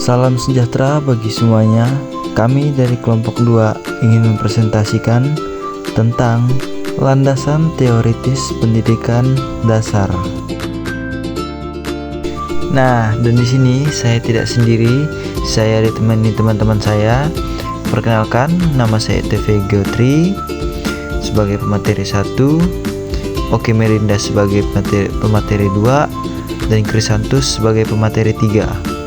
Salam sejahtera bagi semuanya. Kami dari kelompok 2 ingin mempresentasikan tentang landasan teoritis pendidikan dasar. Nah, dan di sini saya tidak sendiri, saya ditemani teman-teman saya. Perkenalkan, nama saya TV Geotri sebagai pemateri 1, Oke Merinda sebagai pemateri 2, dan Krisantus sebagai pemateri 3.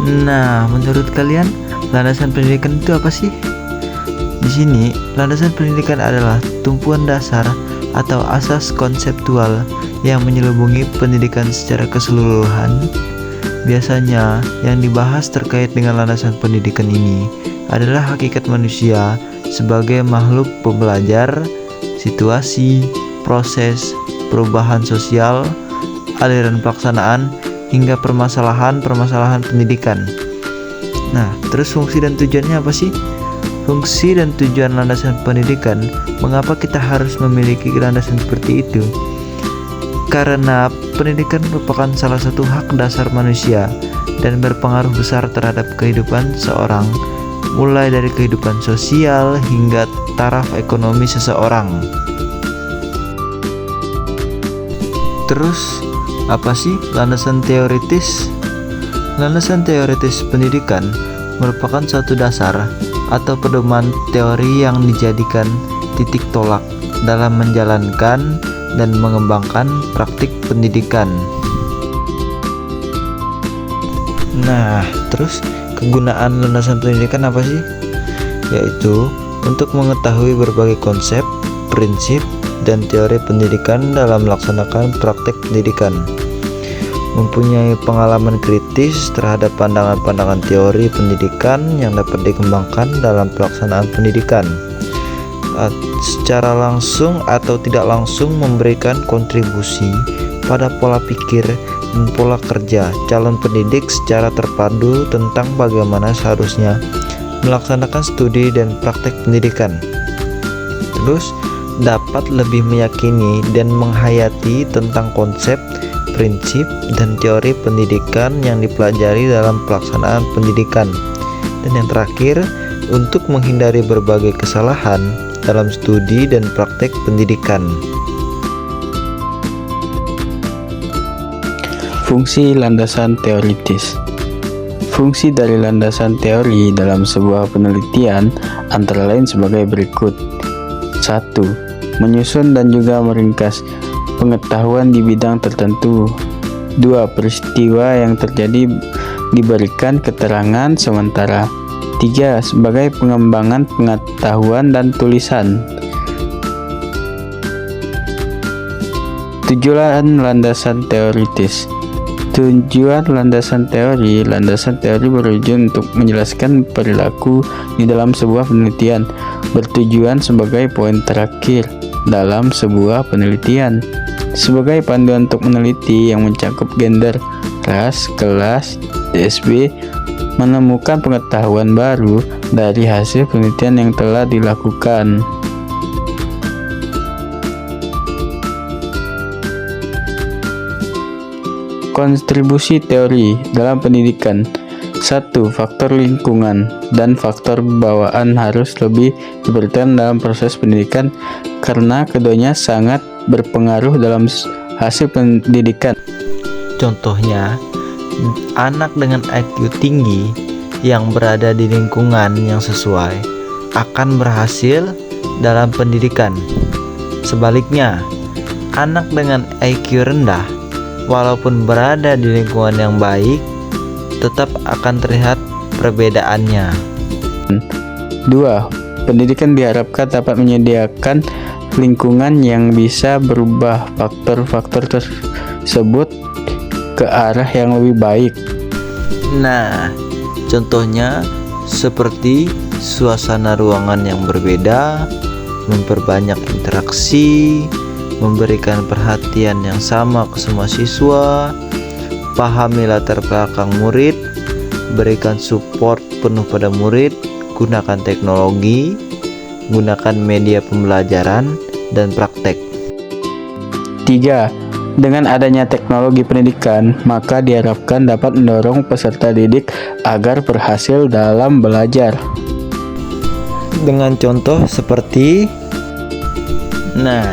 Nah, menurut kalian landasan pendidikan itu apa sih? Di sini, landasan pendidikan adalah tumpuan dasar atau asas konseptual yang menyelubungi pendidikan secara keseluruhan. Biasanya, yang dibahas terkait dengan landasan pendidikan ini adalah hakikat manusia sebagai makhluk pembelajar, situasi, proses, perubahan sosial, aliran pelaksanaan, hingga permasalahan-permasalahan pendidikan. Nah, terus fungsi dan tujuannya apa sih? Fungsi dan tujuan landasan pendidikan, mengapa kita harus memiliki landasan seperti itu? Karena pendidikan merupakan salah satu hak dasar manusia dan berpengaruh besar terhadap kehidupan seorang, mulai dari kehidupan sosial hingga taraf ekonomi seseorang. Terus, apa sih landasan teoritis? Landasan teoritis pendidikan merupakan suatu dasar atau pedoman teori yang dijadikan titik tolak dalam menjalankan dan mengembangkan praktik pendidikan. Nah, terus kegunaan landasan pendidikan apa sih? Yaitu untuk mengetahui berbagai konsep, prinsip, dan teori pendidikan dalam melaksanakan praktik pendidikan, mempunyai pengalaman kritis terhadap pandangan-pandangan teori pendidikan yang dapat dikembangkan dalam pelaksanaan pendidikan, secara langsung atau tidak langsung memberikan kontribusi pada pola pikir dan pola kerja calon pendidik secara terpadu tentang bagaimana seharusnya melaksanakan studi dan praktek pendidikan. Terus, dapat lebih meyakini dan menghayati tentang konsep, prinsip, dan teori pendidikan yang dipelajari dalam pelaksanaan pendidikan. Dan yang terakhir, untuk menghindari berbagai kesalahan dalam studi dan praktek pendidikan. Fungsi landasan teoritis. Fungsi dari landasan teori dalam sebuah penelitian antara lain sebagai berikut. 1. Menyusun dan juga meringkas pengetahuan di bidang tertentu. 2. Peristiwa yang terjadi diberikan keterangan sementara. 3. Sebagai pengembangan pengetahuan dan tulisan. Tujuan landasan teoritis. Tujuan landasan teori bertujuan untuk menjelaskan perilaku di dalam sebuah penelitian, bertujuan sebagai poin terakhir dalam sebuah penelitian, sebagai panduan untuk meneliti yang mencakup gender, ras, kelas, DSB, menemukan pengetahuan baru dari hasil penelitian yang telah dilakukan. Kontribusi teori dalam pendidikan. 1. Faktor lingkungan dan faktor bawaan harus lebih diperhatikan dalam proses pendidikan karena keduanya sangat berpengaruh dalam hasil pendidikan. Contohnya, anak dengan IQ tinggi yang berada di lingkungan yang sesuai akan berhasil dalam pendidikan. Sebaliknya, anak dengan IQ rendah walaupun berada di lingkungan yang baik tetap akan terlihat perbedaannya. 2. Pendidikan diharapkan dapat menyediakan lingkungan yang bisa berubah faktor-faktor tersebut ke arah yang lebih baik. Nah, contohnya seperti suasana ruangan yang berbeda, memperbanyak interaksi, memberikan perhatian yang sama ke semua siswa, pahami latar belakang murid, berikan support penuh pada murid, gunakan teknologi, gunakan media pembelajaran, dan praktek. 3. Dengan adanya teknologi pendidikan, maka diharapkan dapat mendorong peserta didik agar berhasil dalam belajar. Dengan contoh seperti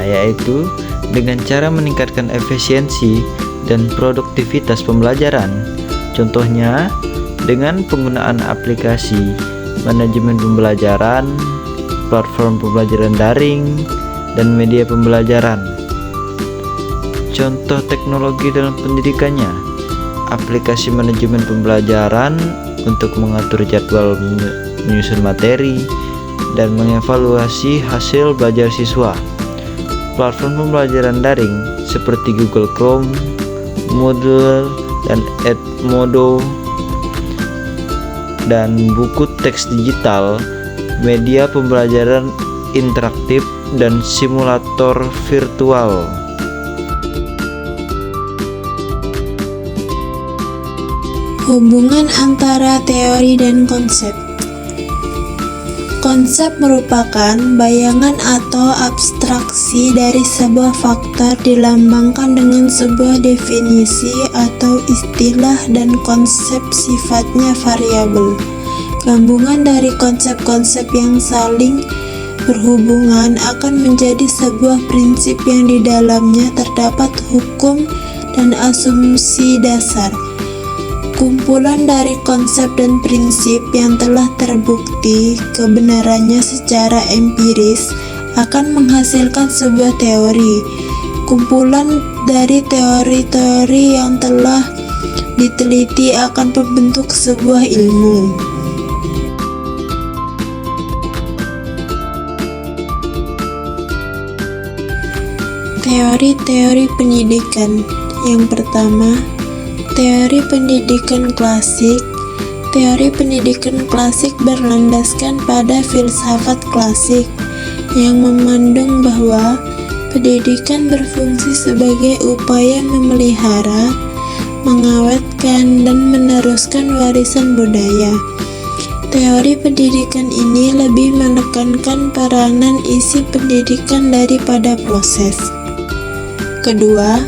yaitu dengan cara meningkatkan efisiensi dan produktivitas pembelajaran. Contohnya dengan penggunaan aplikasi manajemen pembelajaran, platform pembelajaran daring, dan media pembelajaran. Contoh teknologi dalam pendidikannya, aplikasi manajemen pembelajaran untuk mengatur jadwal menyusun materi dan mengevaluasi hasil belajar siswa. Platform pembelajaran daring seperti Google Chrome, Moodle, dan Edmodo, dan buku teks digital, media pembelajaran interaktif, dan simulator virtual. Hubungan antara teori dan konsep. Konsep merupakan bayangan atau abstraksi dari sebuah faktor dilambangkan dengan sebuah definisi atau istilah, dan konsep sifatnya variabel. Gabungan dari konsep-konsep yang saling berhubungan akan menjadi sebuah prinsip yang di dalamnya terdapat hukum dan asumsi dasar. Kumpulan dari konsep dan prinsip yang telah terbukti kebenarannya secara empiris akan menghasilkan sebuah teori. Kumpulan dari teori-teori yang telah diteliti akan membentuk sebuah ilmu. Teori-teori pendidikan. Yang pertama, teori pendidikan klasik. Teori pendidikan klasik berlandaskan pada filsafat klasik yang memandang bahwa pendidikan berfungsi sebagai upaya memelihara, mengawetkan, dan meneruskan warisan budaya. Teori pendidikan ini lebih menekankan peranan isi pendidikan daripada proses. Kedua,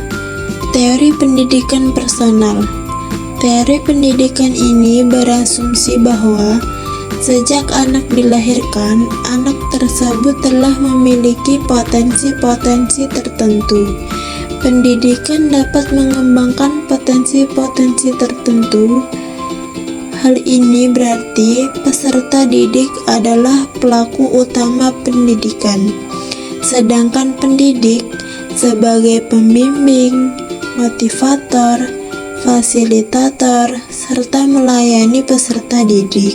teori pendidikan personal. Teori pendidikan ini berasumsi bahwa sejak anak dilahirkan, anak tersebut telah memiliki potensi-potensi tertentu. Pendidikan dapat mengembangkan potensi-potensi tertentu. Hal ini berarti peserta didik adalah pelaku utama pendidikan, sedangkan pendidik sebagai pembimbing, motivator, fasilitator, serta melayani peserta didik.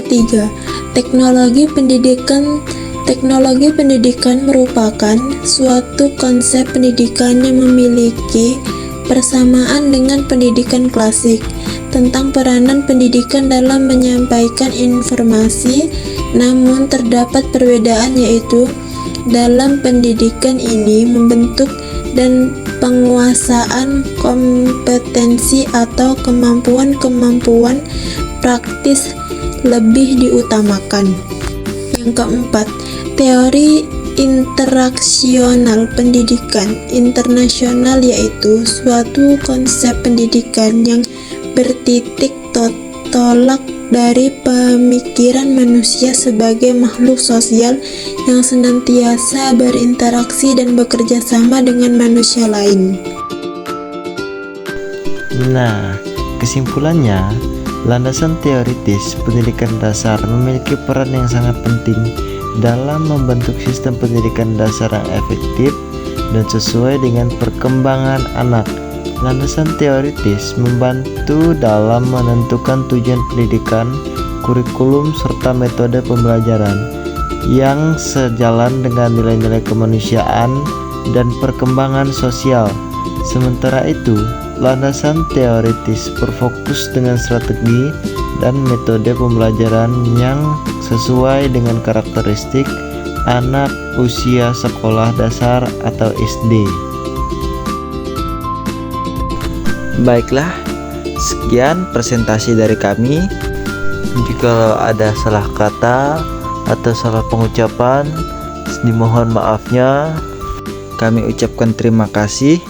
3. Teknologi pendidikan. Teknologi pendidikan merupakan suatu konsep pendidikan yang memiliki persamaan dengan pendidikan klasik tentang peranan pendidikan dalam menyampaikan informasi, namun terdapat perbedaan, yaitu dalam pendidikan ini membentuk dan penguasaan kompetensi atau kemampuan-kemampuan praktis lebih diutamakan. Yang keempat, teori interaksional pendidikan internasional, yaitu suatu konsep pendidikan yang bertitik tolak dari pemikiran manusia sebagai makhluk sosial yang senantiasa berinteraksi dan bekerja sama dengan manusia lain. Kesimpulannya, landasan teoritis pendidikan dasar memiliki peran yang sangat penting dalam membentuk sistem pendidikan dasar yang efektif dan sesuai dengan perkembangan anak. Landasan teoritis membantu dalam menentukan tujuan pendidikan, kurikulum, serta metode pembelajaran yang sejalan dengan nilai-nilai kemanusiaan dan perkembangan sosial. Sementara itu, landasan teoritis berfokus dengan strategi dan metode pembelajaran yang sesuai dengan karakteristik anak usia sekolah dasar atau SD. Baiklah, sekian presentasi dari kami. Jika ada salah kata atau salah pengucapan, Dimohon maafnya. Kami ucapkan terima kasih.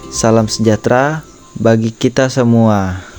Salam sejahtera bagi kita semua.